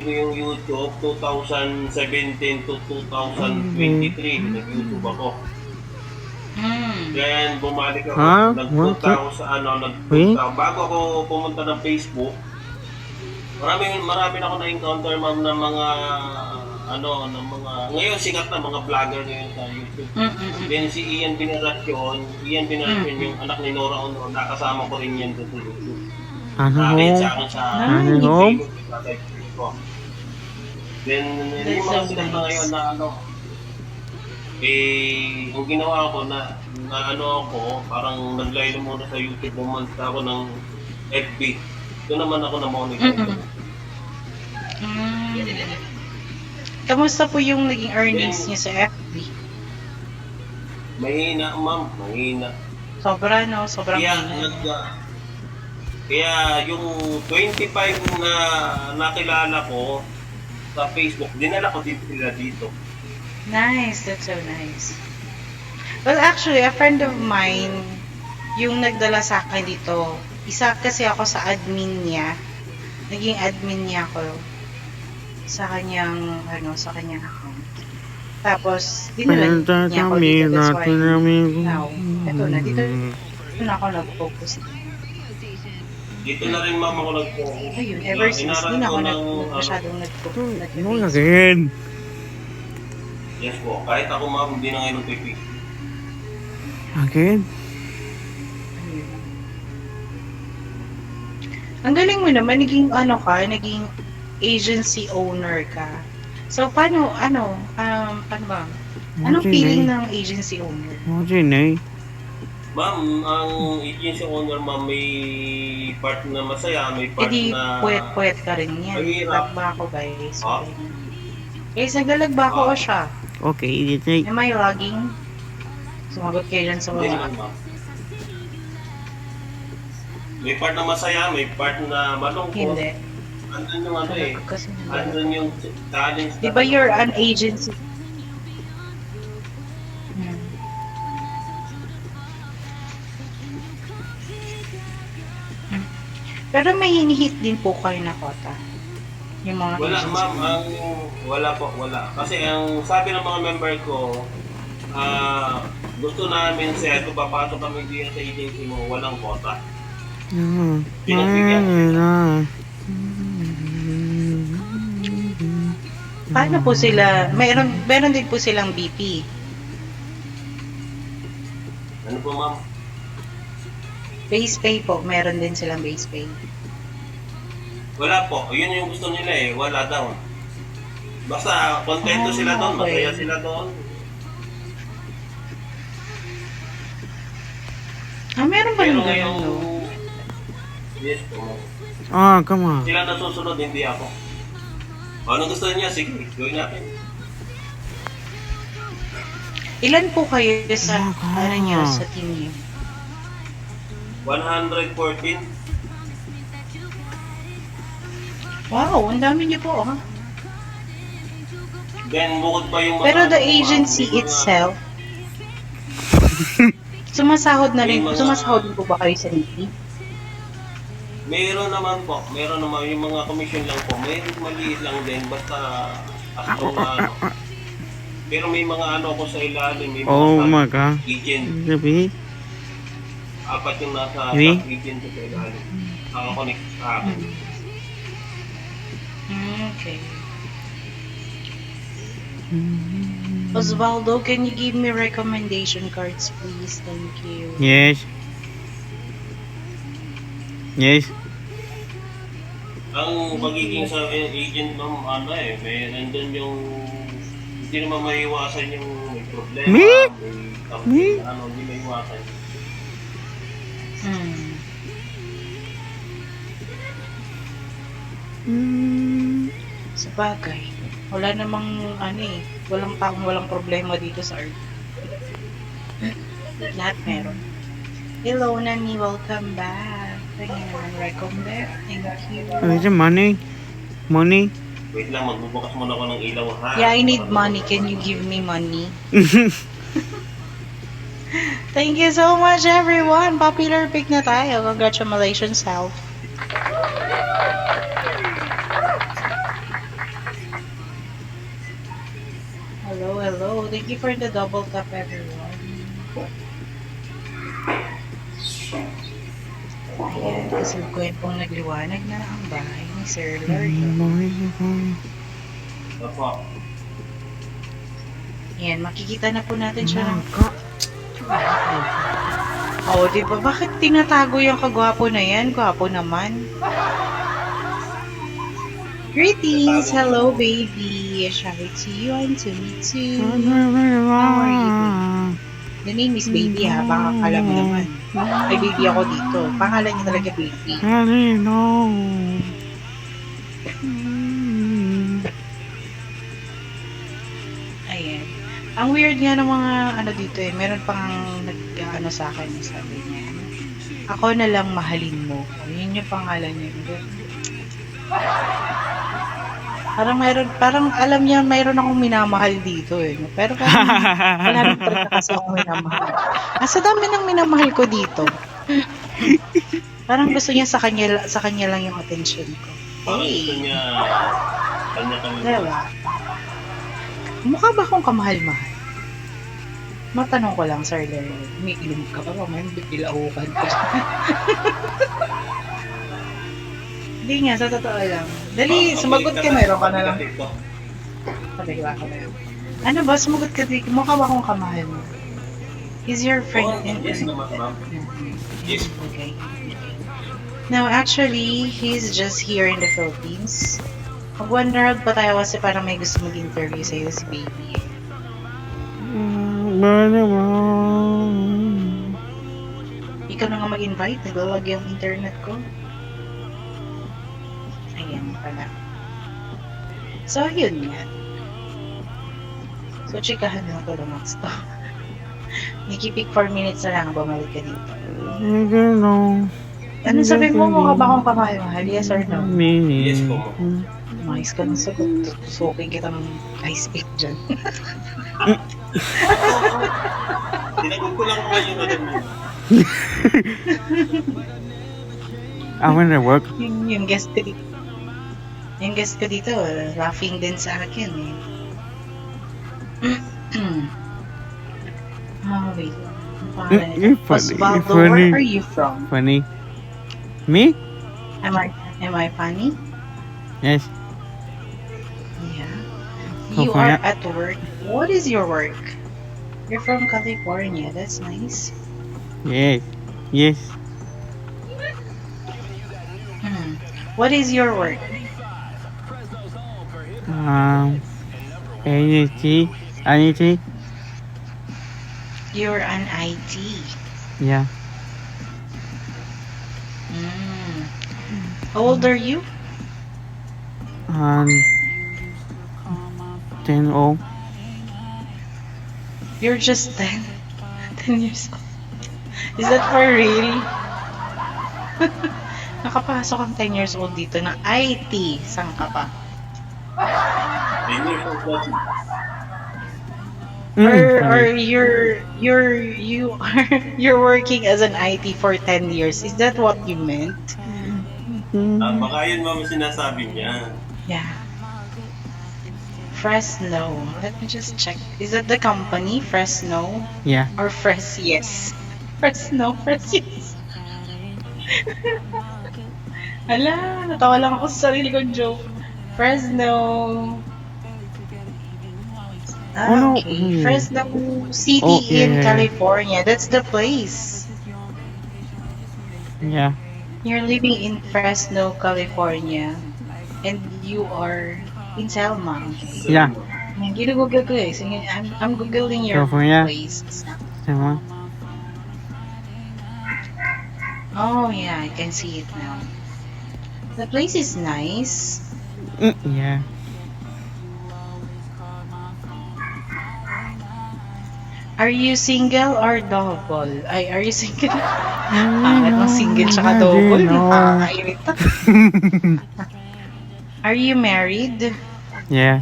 ko yung YouTube 2017 to 2023. Nag-YouTube ako. Then bumalik ako, nagpunta ako sa bago ako pumunta ng Facebook. Marami na ako na-encounter ma'am ng mga ngayon sikat na mga vlogger ngayon sa YouTube. Then si Ian Veneracion yung anak ni Nora Honor, nakasama ko rin yan sa YouTube. Sa akin sa Facebook ko. Then yung mga sikat na ngayon na yung ginawa ko na parang nag-live muna sa YouTube, pumunta ako ng FB. Doon naman ako na-monitor. Kamusta po yung naging earnings niyo sa FB? Mahina, ma'am. Mahina. Sobra, no? Sobrang mahina. Kaya yung 25 na nakilala ko sa Facebook, dinala ko dito. Nice. That's so nice. Well, actually, a friend of mine, yung nagdala sa akin dito, isa kasi ako sa admin niya. Naging admin niya ako sa kanyang account. Tapos, dinala niya ako dito. That's why, now, eto na, dito na ako nag-focus. Dito na rin ma'am ako nag-focus. Ayun, ever since, hindi na ako masyadong nag-focus. Yes po, kahit ako ma'am, hindi na ngayon nag-pick. Again? Ang galing mo naman, naging agency owner ka. So, paano ba? Anong feeling ng agency owner? Ma'am, ang agency owner ma'am, may part na masaya, may part na... Puwet ka rin yan. Naglagbako guys. Huh? Guys, naglagbako siya. Okay, dito. Am I logging? Sumagot kayo dyan sa mga... May part na masaya, may part na malungkot. Hindi. Andun yung andun yung challenge. Di ba you're an agency? Pero may hinihit din po kayo na quota. Yung mga wala agency. ma'am, wala. Kasi ang sabi ng mga member ko, gusto namin sa kung papasok kami din sa agency mo, walang quota. Paano po sila? Meron din po silang BP. Ano po ma'am? Base pay po, meron din silang base pay. Wala po. Yun yung gusto nila eh. Wala daw. Basta kontento sila doon. Masaya sila doon. Meron pa rin Pero ganun, ngayong... no? Yes po. Come on. Sila nasusunod, hindi ako. Ano gusto niya? Sige, gawin natin. Ilan po kayo sa, sa team niyo? 114. Wow, ang dami niyo po, ha? Then, bukod pa yung... Pero the agency itself, sumasahod din po ba kayo sa NITI? Meron naman po. Meron naman yung mga commission lang po. May maliit lang din. Basta astro na Pero may mga ko sa ilalim. May mga agent. Apat yung nasa agent sa ilalim. Nakakonect sa akin. Okay. Osvaldo, can you give me recommendation cards, please? Thank you. Yes. Ang pagiging sa agent ma'am, may nandun yung hindi naman maiwasan yung may problema. May hindi maiwasan. Sabagay. Wala namang walang taong walang problema dito sa Earth. Lahat meron. Hello, Nani. Welcome back. Thank you for recommend. Thank you. Where's the money? Wait lang, magbubukas muna ako ng ilaw ha. Yeah, I need money. Can you give me money? Thank you so much, everyone. Popular pick na tayo. Congratulations, Sal. Thank you for the double tap, everyone. Ayan, kasalukuyan pong nagliwanag na ang bahay ni Sir Lordo. Opo. Ayan, makikita na po natin siya ng... Oh, di ba? Bakit tinatago yung kagwapo na yan? Gwapo naman. Greetings! Hello, baby! Shy to you and to me too. How are you, baby? The name is Baby, ha? Baka akala mo naman. May baby ako dito. Pangalan niya talaga Baby. Ayan. Ang weird nga ng mga ano dito eh. Meron pang nag-ano sa akin. Sabi niya, ako na lang mahalin mo. Yun yung pangalan niya. Parang alam niya mayroon akong minamahal dito eh. Pero parang wala nang talaga kasi akong minamahal. Sa dami ng minamahal ko dito. Parang gusto niya sa kanya lang yung attention ko. Parang gusto niya kanya-kanya. Diba? Mukha ba akong kamahal-mahal? Matanong ko lang, Sir Lero. Umiinom ka ba? May bibilaukan ko. Hindi nga, sa totoo lang. Dali, sumagot ka, meron ka na lang. Sabi ko ako na yun. Ano ba, sumagot ka dito? Mukha ba akong kamahal mo? Is your friend in Yes naman, ma'am. Yes. Okay. Now, actually, he's just here in the Philippines. Mag-wonderhug pa tayo kasi parang may gusto mag-interview sa'yo si Baby. Ikaw na nga mag-invite, naglalag yung internet ko. Ayan pala. So, yun nga. So, chikahan na ito lang to. Nikipik 4 minutes na lang, bumalik ka dito. Ano sabi mo? Mukha ba akong kamahal-mahal? Yes or no? Yes po. Mais ka ng sagot. Susukin kita ng ice pick dyan. Tinagot ko lang kayo na rin. I wanna work. Yung guest ko dito. Yung guest ko dito, laughing din sa akin eh. Oh, wait. You're funny. Osvaldo, You're funny. where are you from? Funny. Me? Am I funny? Yes. Yeah. You Okay. are at work. What is your work? You're from California. That's nice. Yes. Yes. What is your work? IT. You're an IT. Yeah. How old are you? 10 old. You're just 10. 10 years old. Is that for real? Nakapasok ang 10 years old dito ng IT. Saan ka pa? 10 years old kasi. Or you're working as an IT for 10 years. Is that what you meant? Baka yun ma'am sinasabi niya. Yeah. Fresno. Let me just check. Is that the company? Fresno? Yeah. Or Yes? Fresno, Yes. Hala, natawa lang ako sa sarili kong joke. Fresno. Oh, no. Okay. Fresno City in California. That's the place. Yeah. You're living in Fresno, California. And you are in Selma. Okay. Yeah. Ginugugol ko eh. Sige, I'm googling your California. place. Sama. Oh yeah, I can see it now. The place is nice. Yeah. Are you single or double? Ay, are you single? Anong single tsaka double? Nakakairita. Are you married? Yeah.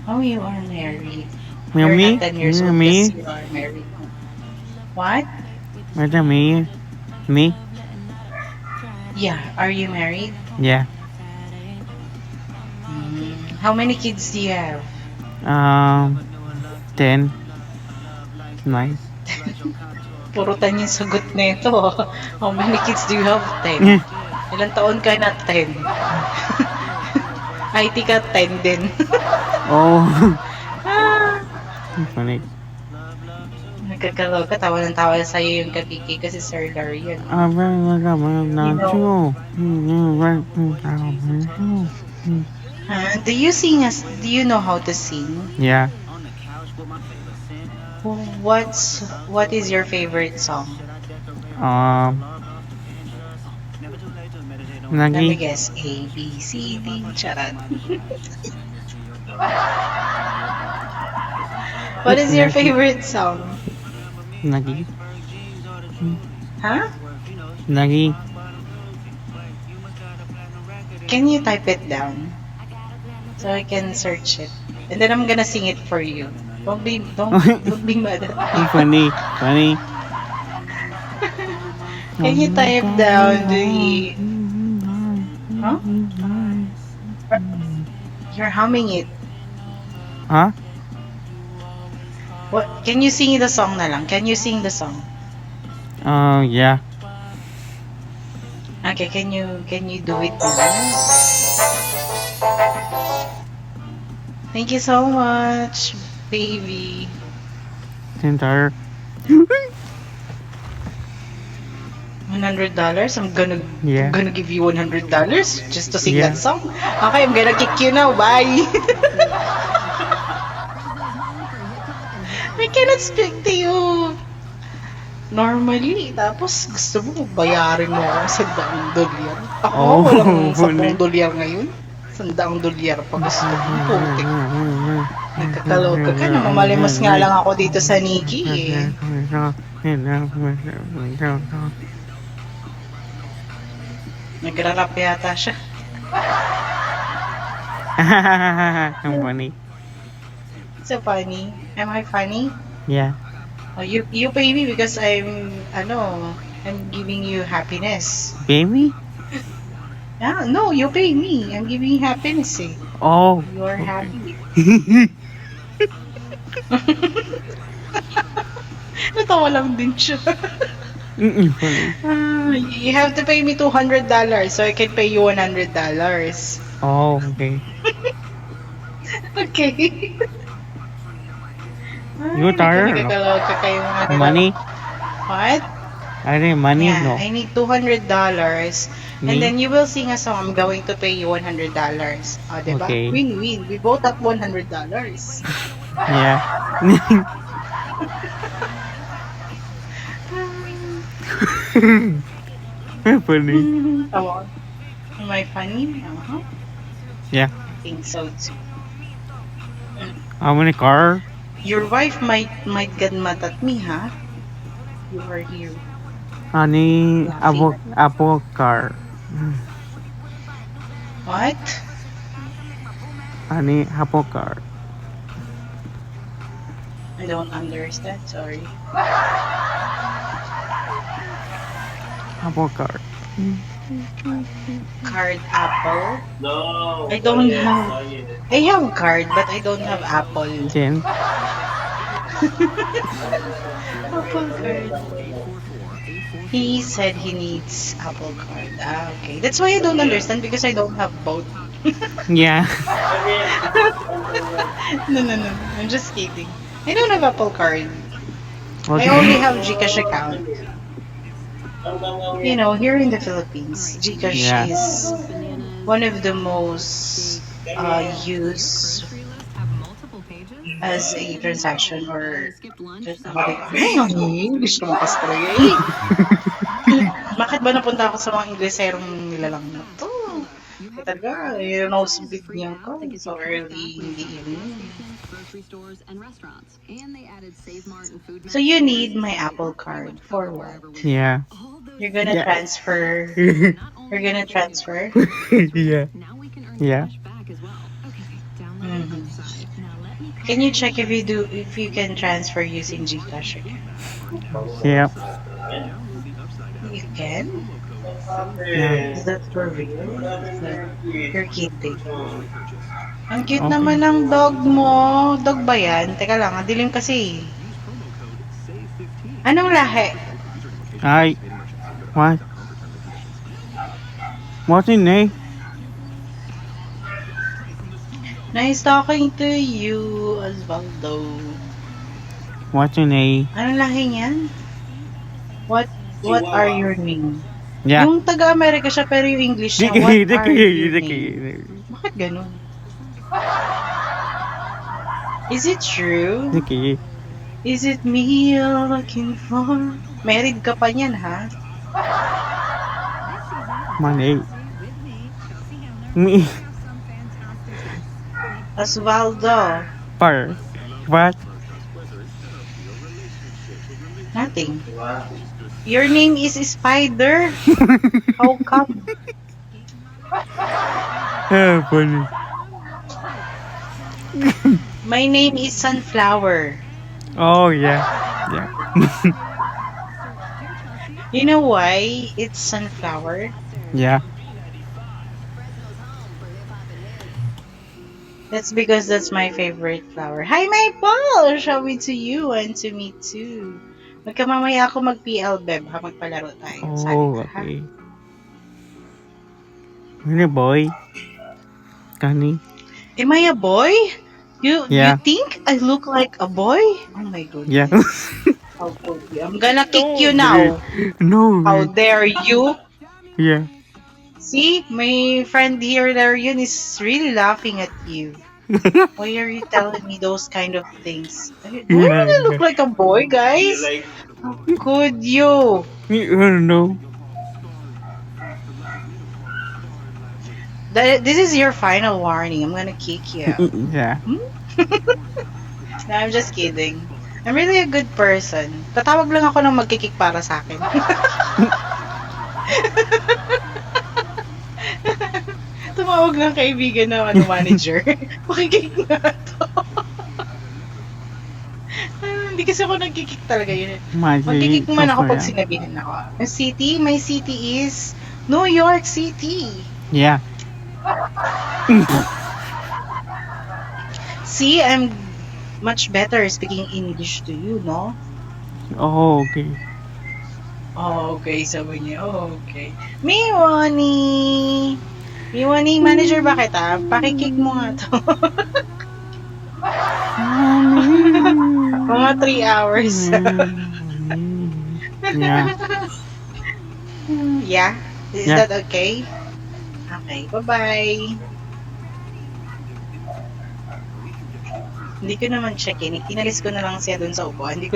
Oh, you are married. Me? You're not 10 years old Me? because you are married. What? What me? Me? Yeah, are you married? Yeah. How many kids do you have? 10. Nice. Puro 10 yung sagot na ito. How many kids do you have? 10. Ilang taon ka na? 10. IT ka 10 din. Oh. Ah, Funny. nagkakalaw ka, tawa ng tawa sa'yo yung kapiki kasi Sir Darian. Do you sing as? Do you know how to sing? Yeah. What is your favorite song? Let me Nagi. guess. A, B, C, D. Charat. What is your favorite song? Nagi. Huh? Nagi. Can you type it down so I can search it, and then I'm gonna sing it for you. Don't be mad at me. Funny. Funny. Can you type down the? Huh? You're humming it. Huh? What? Can you sing the song na lang? Can you sing the song? Yeah. Okay, can you do it now? Thank you so much, baby. Entire. $100? I'm Yeah. gonna give you $100 just to sing Yeah. that song. Okay, I'm gonna kick you now. Bye. I cannot speak to you normally. Tapos gusto mo bayarin mo ako sa $100. Ako Oh, walang funny. $10 ngayon. $100 pa gusto mo. Putik. Nagkakaloka ka na. Mamalimos nga lang ako dito sa Nikki eh. Nagra-rap yata siya. Ang funny. So funny. Am I funny? Yeah. Oh, you pay me because I'm giving you happiness. Baby? Yeah, no, you pay me. I'm giving you happiness eh. Oh. You're happy. Natawa lang din siya. Funny. You have to pay me $200 so I can pay you $100. Oh, okay. Okay. You tired? Nagkakaloka kayo mga dalawa. Money? What? I think money, Yeah, no. I need $200. Me? And then you will sing a song. I'm going to pay you $100. Oh, diba? Okay. Win-win. We both have $100. Yeah. Funny. Oh, am I funny? Uh-huh. Yeah. I think so too. How many car? Your wife might get mad at me, huh? You are here. Honey, apple car. What? Honey, apple car. I don't understand. Sorry. Apple car. Card apple. No. I don't not yet, have- not yet. I have card, but I don't have apple. Jen. Apple card. He said he needs Apple Card. Ah, okay. That's why I don't understand because I don't have both. Yeah. No. I'm just kidding. I don't have Apple Card. Okay. I only have Gcash account. You know, here in the Philippines, Gcash Yeah. is one of the most used as a transaction or just English naman kasi. Bakit ba napunta ako sa mga Ingleserong nilalang na to? Talaga, yun ako subit niya ko. So early in the evening. So you need my Apple Card for what? Yeah. You're gonna Yeah. transfer. You're gonna transfer. Yeah. Yeah. Mhm. Can you check if you can transfer using Gcash account? Yeah. You can. Yeah. Is that for real? Is that you're kidding? Hmm. Ang cute Okay. naman ng dog mo. Dog ba yan? Teka lang, ang dilim kasi. Anong lahi? Ay. What? What's in name? Nice talking to you, Osvaldo. What's your name? Anong lahi niyan? What are your name? Yeah. Yung taga-Amerika siya pero yung English niya, Diki, what are your diki. name? Bakit ganun? Is it true? Diki. Is it me you're looking for? Married ka pa niyan, ha? My name. Me. Osvaldo. Par. What? Nothing. Diba? Your name is Spider. How come? Ah, funny. My name is Sunflower. Oh, yeah. Yeah. You know why it's sunflower? Yeah. That's because that's my favorite flower. Hi, my Paul! Show me to you and to me too. Magkamamaya ako mag-PL, Beb, ha? Magpalaro tayo. Sali Oh, ka, ha? okay. Really, boy? Kani? Am I a boy? You Yeah. think I look like a boy? Oh my Yeah. goodness. How could you? I'm gonna kick you now. No. How dare you? Yeah. See, my friend here, Darian, is really laughing at you. Why are you telling me those kind of things? Do I really look like a boy, You guys? like, How could you? I don't know. This is your final warning. I'm gonna kick you out. Yeah. No, I'm just kidding. I'm really a good person. Tatawag lang ako ng magkikik para sa akin. Tumawag ng kaibigan na manager. Pakikik nga to. Hindi kasi ako nagkikik talaga yun. Magkikik man ako pag sinabihan ako. Yung city, my city is New York City. Yeah. See, I'm much better speaking English to you, no? Oh, okay. Oh, okay, sabi niya. Oh, okay. Miwani! Miwani, manager ba kita? Pakikik mo nga to. Mga 3 hours. Yeah. Yeah? Is Yeah. that okay? Okay, bye-bye. Hindi ko naman check in. Inalis ko na lang siya dun sa upuan. Hindi ko